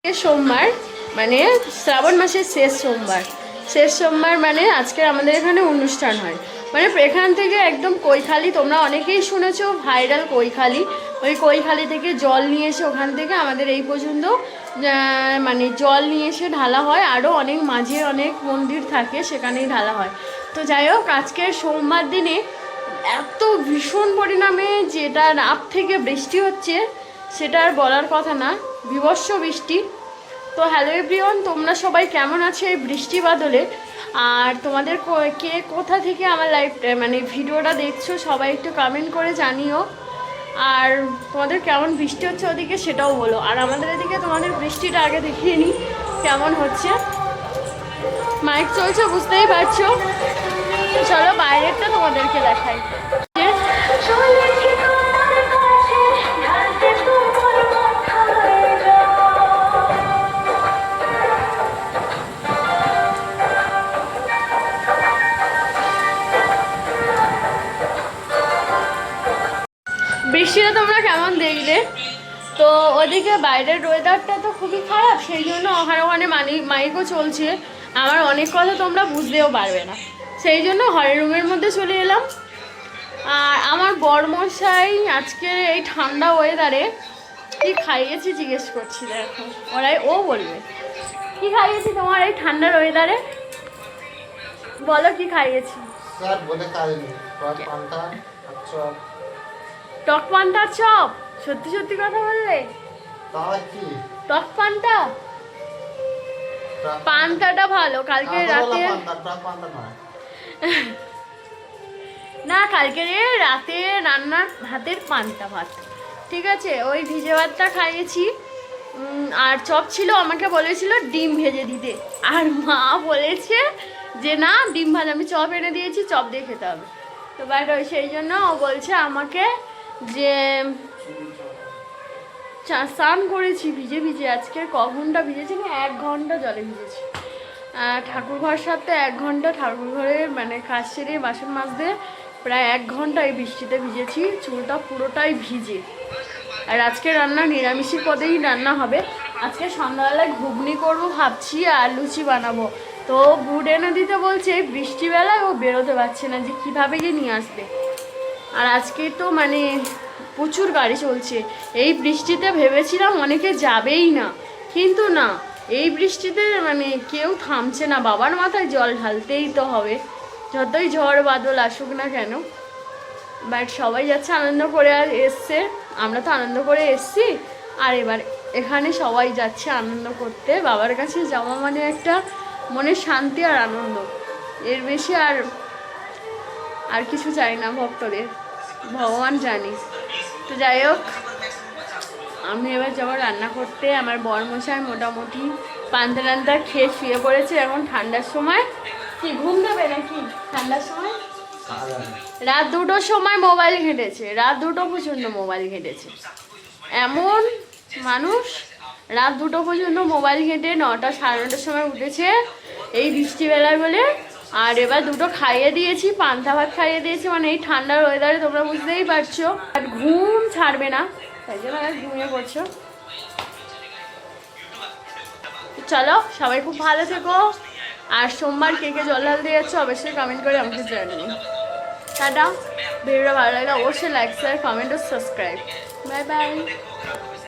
সোমবার মানে শ্রাবণ মাসের শেষ সোমবার মানে আজকে আমাদের এখানে অনুষ্ঠান হয়। মানে এখান থেকে একদম কৈখালি, তোমরা অনেকেই শুনেছো ভাইরাল কৈখালি, ওই কৈখালি থেকে জল নিয়ে এসে ওখান থেকে আমাদের এই পর্যন্ত মানে জল নিয়ে এসে ঢালা হয়। আরও অনেক মাঝে অনেক মন্দির থাকে, সেখানেই ঢালা হয়। তো যাই হোক, আজকের সোমবার দিনে এত ভীষণ পরিণামে যেটা রাত থেকে বৃষ্টি হচ্ছে সেটা আর বলার কথা না, বীভৎস বৃষ্টি। তো হ্যালো এভরিওয়ান, তোমরা সবাই কেমন আছো এই বৃষ্টি বাদলে? আর তোমাদের কে কোথা থেকে আমার মানে ভিডিওটা দেখছো সবাই একটু কমেন্ট করে জানিও। আর তোমাদের কেমন বৃষ্টি হচ্ছে ওদিকে সেটাও বলো। আর আমাদের এদিকে তোমাদের বৃষ্টিটা আগে দেখিয়ে নিই কেমন হচ্ছে। মাইক চলছে বুঝতেই পারছো। চলো বাইরেরটা তোমাদেরকে দেখাই। বৃষ্টিটা তোমরা কেমন দেখলে? তো ওদিকে বাইরের ওয়েদারটা তো খুবই খারাপ, সেই জন্য ওখানে মাইকও চলছে। আমার অনেক কথা তোমরা বুঝতেও পারবে না, সেই জন্য হলের রুমের মধ্যে চলে এলাম। আর আমার বরমশাই আজকে এই ঠান্ডা ওয়েদারে কি খাইয়েছি জিজ্ঞেস করছিল, এখন ও বলবে কি খাইয়েছি তোমার এই ঠান্ডার ওয়েদারে, বলো কি খাইয়েছি। টক পান্তা চপ, সত্যি সত্যি কথা বললে? টক পান্তা, পান্তাটা ভালো। কালকে রাতে না, কালকে রাতে রান্নার ভাতের পান্তা ভাত, ঠিক আছে, ওই ভিজে ভাতটা খাইয়েছি। আর চপ ছিল, আমাকে বলেছিল ডিম ভেজে দিতে, আর মা বলেছে যে না ডিম ভাজা, আমি চপ এনে দিয়েছি, চপ দিয়ে খেতে হবে। তো বাট ওই সেই জন্য ও বলছে আমাকে যে স্নান করেছি ভিজে ভিজে। আজকে ক ঘন্টা ভিজেছি না, 1 ঘন্টা জলে ভিজেছি। ঠাকুর ঘর সাথে 1 ঘন্টা, ঠাকুর ঘরে মানে কাজ সেরে বাসন মাজতে প্রায় 1 ঘন্টা এই বৃষ্টিতে ভিজেছি, চুলটা পুরোটাই ভিজে। আর আজকে রান্না নিরামিষের পদেই রান্না হবে। আজকে সন্ধ্যাবেলায় ঘুগনি করবো ভাবছি, আর লুচি বানাবো। তো বুট এনে দিতে বলছে, বৃষ্টিবেলায় ও বেরোতে পারছে না, যে কীভাবে গিয়ে নিয়ে আসবে। আর আজকে তো মানে প্রচুর গাড়ি চলছে। এই বৃষ্টিতে ভেবেছিলাম অনেকে যাবেই না, কিন্তু না, এই বৃষ্টিতে মানে কেউ থামছে না, বাবার মাথায় জল ঢালতেই তো হবে, যতই ঝড় বাদল আসুক না কেন। বাট সবাই যাচ্ছে, আনন্দ করে আর এসছে, আমরা তো আনন্দ করে এসছি। আর এবার এখানে সবাই যাচ্ছে আনন্দ করতে। বাবার কাছে যাওয়া মানে একটা মনের শান্তি আর আনন্দ, এর বেশি আর কিছু চাই না ভক্তদের, ভগবান জানি। তো যাই হোক, আমি এবার যাবো রান্না করতে। আমার বরমশাই মোটামুটি পান্তা টান্তা খেয়ে শুয়ে পড়েছে। এখন ঠান্ডার সময় কি ঘুম দেবে নাকি? ঠান্ডার সময় রাত 2টোর সময় মোবাইল ঘেঁটেছে, রাত 2টো পর্যন্ত মোবাইল ঘেঁটেছে। এমন মানুষ রাত 2টো পর্যন্ত মোবাইল ঘেঁটে 9টা 9:30টার সময় উঠেছে এই বৃষ্টিবেলায় বলে। আর এবার 2টো খাইয়ে দিয়েছি, পান্তা ভাত খাইয়ে দিয়েছি, মানে এই ঠান্ডার ওয়েদারে তোমরা বুঝতেই পারছো। আর ঘুম ছাড়বে না, তাই জন্য ঘুমিয়ে পড়ছো। চলো সবাই খুব ভালো থেকো। আর সোমবার কে কে জল ঢাল দিয়ে যাচ্ছে অবশ্যই কমেন্ট করে আমাকে জানিও। টাটা। ভিডিওটা ভালো লাগলে অবশ্যই লাইক শেয়ার কমেন্ট ও সাবস্ক্রাইব। Bye bye.